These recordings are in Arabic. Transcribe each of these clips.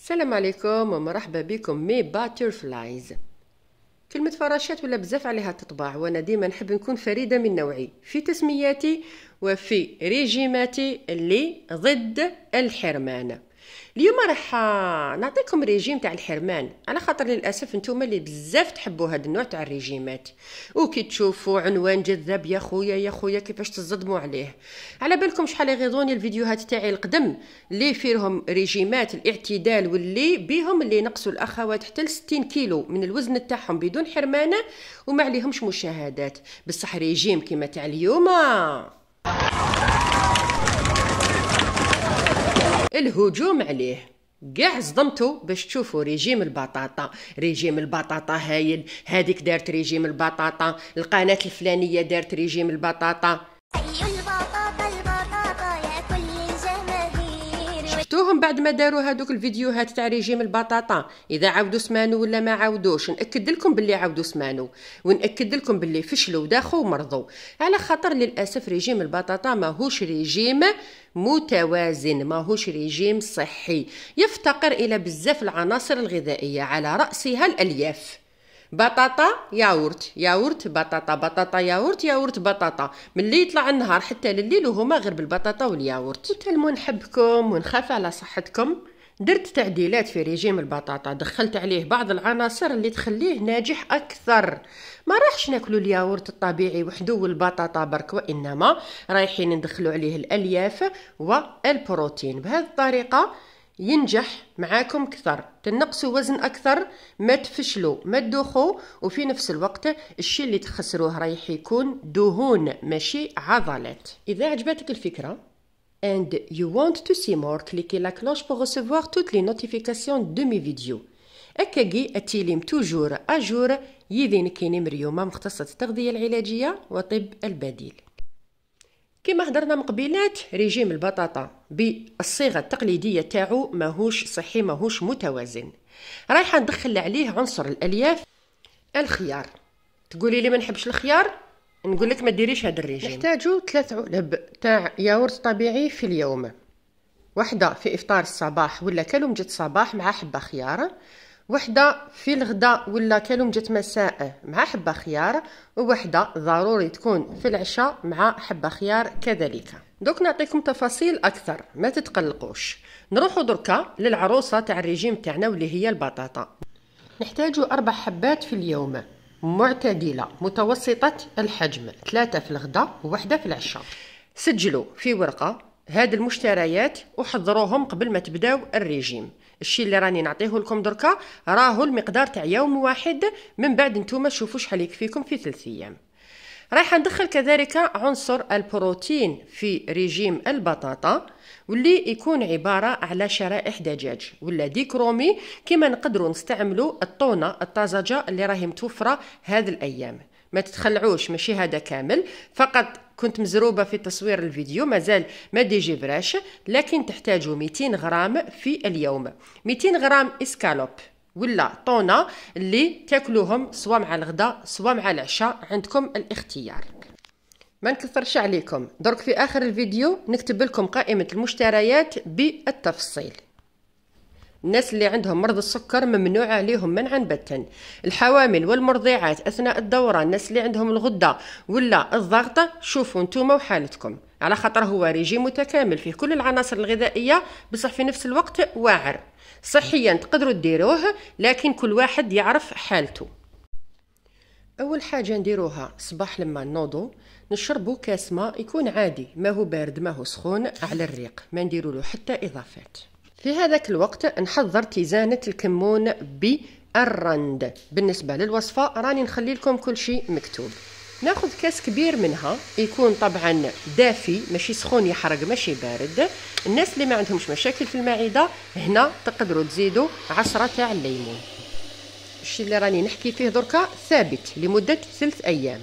السلام عليكم ومرحبا بكم مي باترفلايز. كلمة فراشات ولا بزاف عليها تطبع، وانا ديما نحب نكون فريدة من نوعي في تسمياتي وفي ريجيماتي اللي ضد الحرمان. اليوم راح نعطيكم ريجيم تاع الحرمان، على خاطر للاسف نتوما اللي بزاف تحبوا هذا النوع تاع الريجيمات، وكي تشوفوا عنوان جذاب يا خويا كيفاش تصدموا عليه. على بالكم شحال يغيظوني الفيديوهات تاعي القدم اللي فيهم ريجيمات الاعتدال، واللي بيهم اللي ينقصوا الاخوات حتى ل 60 كيلو من الوزن تاعهم بدون حرمانه وما عليهمش مشاهدات. بصح ريجيم كيما تاع اليوم الهجوم عليه قاع صدمتوا باش تشوفوا ريجيم البطاطا. ريجيم البطاطا هايل، هذيك دارت ريجيم البطاطا، القناة الفلانية دارت ريجيم البطاطا. شفتوهم بعد ما داروا هذوك الفيديوهات تاع ريجيم البطاطا؟ اذا عاودوا سمانو ولا ما عاودوش، ناكد لكم باللي عاودوا سمانو، وناكد لكم باللي فشلوا وداخوا ومرضوا، على خاطر للاسف ريجيم البطاطا ماهوش ريجيم متوازن، ماهوش ريجيم صحي، يفتقر الى بزاف العناصر الغذائيه على راسها الالياف. بطاطا ياورت، ياورت بطاطا، بطاطا ياورت، ياورت بطاطا، من اللي يطلع النهار حتى لليل وهما غير بالبطاطا والياورت. وتلمو نحبكم ونخاف على صحتكم، درت تعديلات في ريجيم البطاطا، دخلت عليه بعض العناصر اللي تخليه ناجح اكثر. ما راحش ناكلوا الياورت الطبيعي وحده والبطاطا برك، وانما رايحين ندخلوا عليه الالياف والبروتين. بهذه الطريقه ينجح معاكم كثر، تنقصوا وزن اكثر، ما تفشلوا ما تدوخوا، وفي نفس الوقت الشيء اللي تخسروه رايح يكون دهون ماشي عضلات. اذا عجبتك الفكره and you want to see more, cliquez la cloche pour recevoir toutes les notifications de mes vidéos. أكاكي التيليم توجور أجور يذين كيني مريومة مختصة التغذية العلاجية وطب البديل. كما هدرنا مقبلات، ريجيم البطاطا بالصيغة التقليدية تاعو ماهوش صحي، ماهوش متوازن. رايحة ندخل عليه عنصر الألياف الخيار. تقولي لي ما نحبش الخيار؟ نقول لك ما ديريش هذا الريجيم. نحتاجو 3 علب تاع ياورت طبيعي في اليوم، وحده في افطار الصباح ولا كلمجة صباح مع حبه خيار، وحده في الغداء ولا كلمجة مساء مع حبه خيار، ووحده ضروري تكون في العشاء مع حبه خيار كذلك. دوك نعطيكم تفاصيل اكثر، ما تتقلقوش. نروحوا دركا للعروسه تاع الريجيم تاعنا واللي هي البطاطا. نحتاجو 4 حبات في اليوم، معتدلة متوسطة الحجم، 3 في الغداء ووحدة في العشاء. سجلوا في ورقة هاد المشتريات وحضروهم قبل ما تبداو الريجيم. الشيء اللي راني نعطيه لكم دركا راهو المقدار تاع يوم واحد، من بعد نتوما شوفوا شحال يكفيكم في 3 أيام. رايحه ندخل كذلك عنصر البروتين في ريجيم البطاطا، واللي يكون عبارة على شرائح دجاج ولا ديك رومي، كما نقدروا نستعملوا الطونة الطازجة اللي راهي متوفرة هذه الأيام. ما تتخلعوش، ماشي هذا كامل، فقط كنت مزروبة في تصوير الفيديو، مازال ما ديجي فراش، لكن تحتاجوا 200 غرام في اليوم. 200 غرام اسكالوب ولا طونة اللي تاكلوهم سواء مع الغداء سواء مع العشاء، عندكم الاختيار. ما نكثرش عليكم، درك في آخر الفيديو نكتب لكم قائمة المشتريات بالتفصيل. الناس اللي عندهم مرض السكر ممنوع عليهم منعا باتا، الحوامل والمرضعات أثناء الدورة، الناس اللي عندهم الغدة ولا الضغط، شوفوا نتوما وحالتكم، على خاطر هو ريجيم متكامل فيه كل العناصر الغذائية، بصح في نفس الوقت واعر. صحيا تقدروا ديروه، لكن كل واحد يعرف حالته. أول حاجة نديروها صباح لما نوضو نشربوا كاس ماء يكون عادي، ما هو بارد ما هو سخون، على الريق، ما نديروا له حتى إضافات. في هذاك الوقت نحضر تيزانة الكمون بالرند. بالنسبة للوصفة راني نخلي لكم كل شيء مكتوب. ناخذ كاس كبير منها، يكون طبعا دافي ماشي سخون يحرق ماشي بارد. الناس اللي ما عندهمش مشاكل في المعدة هنا تقدروا تزيدوا عصرة تاع الليمون. الشيء اللي راني نحكي فيه دركا ثابت لمدة 3 أيام.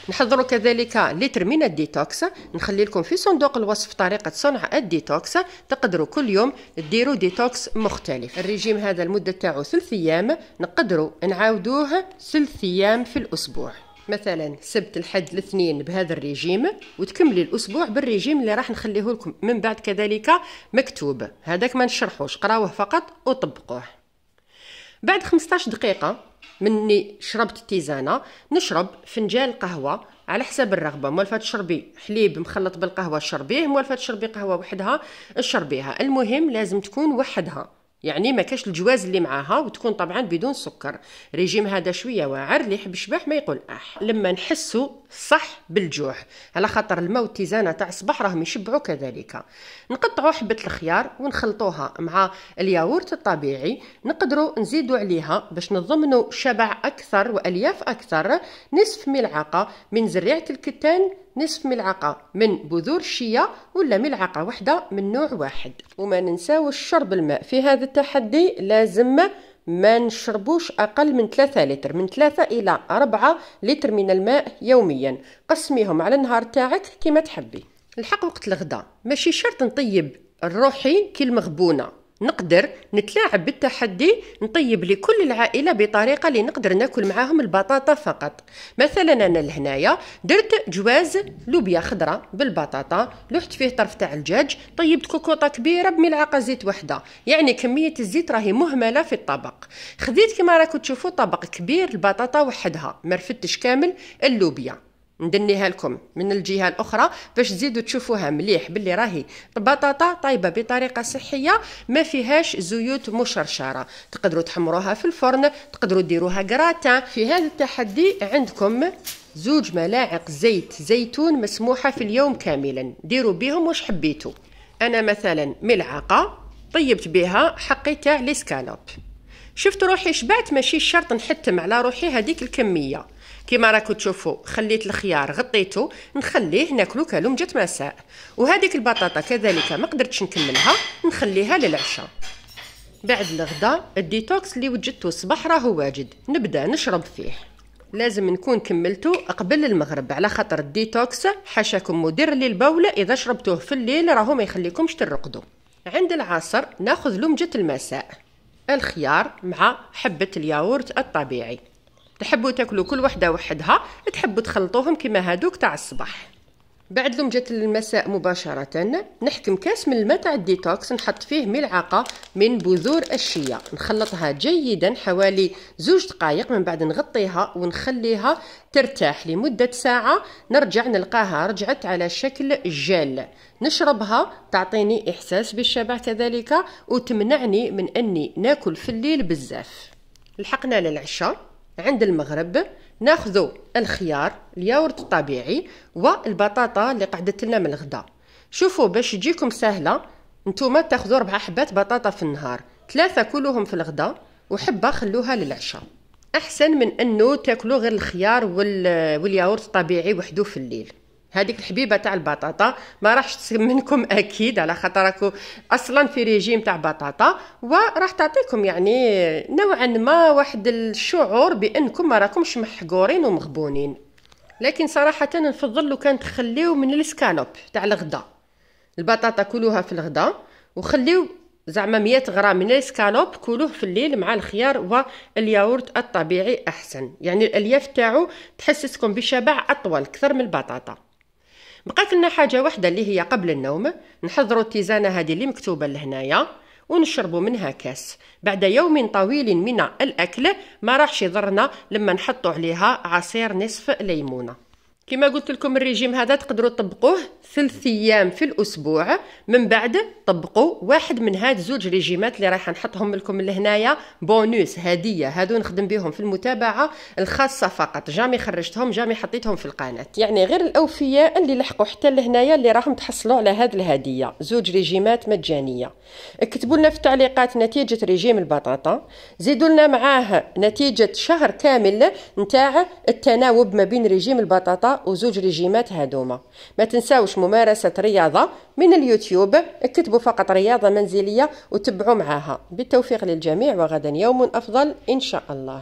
نحضروا كذلك لتر من الديتوكس، نخلي لكم في صندوق الوصف طريقة صنع الديتوكس، تقدروا كل يوم ديروا ديتوكس مختلف. الرجيم هذا المدة تاعو 3 أيام، نقدروا نعاودوه 3 أيام في الأسبوع. مثلا سبت الحد الاثنين بهذا الريجيم، وتكملي الاسبوع بالريجيم اللي راح نخليه لكم من بعد كذلك مكتوب، هذاك ما نشرحوش، قراوه فقط وطبقوه. بعد 15 دقيقه مني شربت التيزانه نشرب فنجان قهوه على حساب الرغبه. موالفه تشربي حليب مخلط بالقهوه شربيه، موالفه تشربي قهوه وحدها شربيها، المهم لازم تكون وحدها، يعني ما كاش الجواز اللي معاها، وتكون طبعا بدون سكر. ريجيم هذا شويه واعر، اللي يحب يشبح ما يقول لما نحسوا صح بالجوع، على خاطر الماء والتيزانه تاع الصباح راهم يشبعوا كذلك. نقطعوا حبه الخيار ونخلطوها مع الياغورت الطبيعي، نقدروا نزيدوا عليها باش نضمنوا شبع اكثر والياف اكثر نصف ملعقه من زريعه الكتان، نصف ملعقه من بذور الشيا، ولا ملعقه واحده من نوع واحد. وما ننساوش شرب الماء في هذا التحدي، لازم ما نشربوش اقل من 3 لتر، من 3 الى 4 لتر من الماء يوميا، قسميهم على النهار تاعك كما تحبي. الحق وقت الغداء ماشي شرط نطيب الروحي كي المغبونه، نقدر نتلاعب بالتحدي، نطيب لكل العائله بطريقه اللي نقدر ناكل معاهم البطاطا فقط. مثلا انا لهنايا درت جواز لوبيا خضراء بالبطاطا، لحت فيه طرف تاع الدجاج، طيبت كوكوطه كبيره بملعقه زيت واحده، يعني كميه الزيت راهي مهمله في الطبق. خذيت كما راكم تشوفوا طبق كبير البطاطا وحدها، ما رفدتش كامل اللوبيا، ندنيها لكم من الجهه الاخرى باش تزيدوا تشوفوها مليح باللي راهي البطاطا طايبه بطريقه صحيه، ما فيهاش زيوت مشرشره. تقدروا تحمروها في الفرن، تقدروا ديروها كراتان. في هذا التحدي عندكم 2 ملاعق زيت زيتون مسموحه في اليوم كاملا، ديروا بهم واش حبيتوا. انا مثلا ملعقه طيبت بها حقي تاع ليسكالوب، شفت روحي شبعت، ماشي شرط نحتم على روحي هذيك الكميه. كما راكم تشوفوا خليت الخيار غطيته نخليه ناكلو كلمجة مساء، وهذيك البطاطا كذلك ما قدرتش نكملها نخليها للعشاء. بعد الغداء الديتوكس اللي وجدته الصباح راهو واجد، نبدا نشرب فيه، لازم نكون كملته قبل المغرب، على خاطر الديتوكس حاشاكم مدير للبول، اذا شربتوه في الليل راهو ما يخليكمش ترقدوا. عند العصر ناخذ لمجة المساء، الخيار مع حبة الياغورت الطبيعي. تحبوا تاكلوا كل وحده وحدها، تحبوا تخلطوهم كما هادوك تاع الصباح. بعد لمجة المساء مباشرة نحكم كاس من الماء تاع الديتوكس، نحط فيه ملعقة من بذور الشيا، نخلطها جيدا حوالي 2 دقائق، من بعد نغطيها ونخليها ترتاح لمدة ساعة، نرجع نلقاها رجعت على شكل جل، نشربها تعطيني إحساس بالشبع كذلك، وتمنعني من أني ناكل في الليل بزاف. لحقنا للعشاء، عند المغرب ناخذوا الخيار الياغورت الطبيعي والبطاطا اللي قعدت لنا من الغداء. شوفوا باش تجيكم سهله، نتوما تاخذوا 4 حبات بطاطا في النهار، 3 كلوهم في الغداء وحبه خلوها للعشاء، احسن من انه تاكلوا غير الخيار والياغورت الطبيعي وحده في الليل. هذيك الحبيبه تاع البطاطا ما راحش تسمنكم اكيد، على خاطر راكو اصلا في ريجيم تاع بطاطا، وراح تعطيكم يعني نوعا ما واحد الشعور بانكم ما راكمش محقورين ومغبونين. لكن صراحه نفضل لو كان تخليو من الاسكالوب تاع الغداء، البطاطا كلوها في الغداء وخليو زعما 100 غرام من الاسكالوب كلوه في الليل مع الخيار والياغورت الطبيعي احسن، يعني الالياف تاعو تحسسكم بشبع اطول اكثر من البطاطا. بقات لنا حاجه واحده اللي هي قبل النوم، نحضروا التيزانه هذه اللي مكتوبه لهنايا ونشربوا منها كاس بعد يوم طويل من الاكل، ما راحش يضرنا لما نحطوا عليها عصير نصف ليمونه. كما قلت لكم الريجيم هذا تقدروا تطبقوه 3 ايام في الاسبوع، من بعد طبقوا واحد من هاد 2 ريجيمات اللي راح نحطهم لكم لهنايا بونوس هديه، هادو نخدم بهم في المتابعه الخاصه فقط، جامي خرجتهم جامي حطيتهم في القناه، يعني غير الاوفياء اللي لحقوا حتى لهنايا اللي راهم تحصلوا على هاد الهديه، 2 ريجيمات مجانيه. اكتبوا لنا في التعليقات نتيجه ريجيم البطاطا، زيدوا لنا معاه نتيجه شهر كامل نتاع التناوب ما بين ريجيم البطاطا و2 ريجيمات هادوما. ما تنساوش ممارسة رياضة من اليوتيوب، اكتبوا فقط رياضة منزلية وتبعوا معاها. بالتوفيق للجميع، وغدا يوم أفضل إن شاء الله.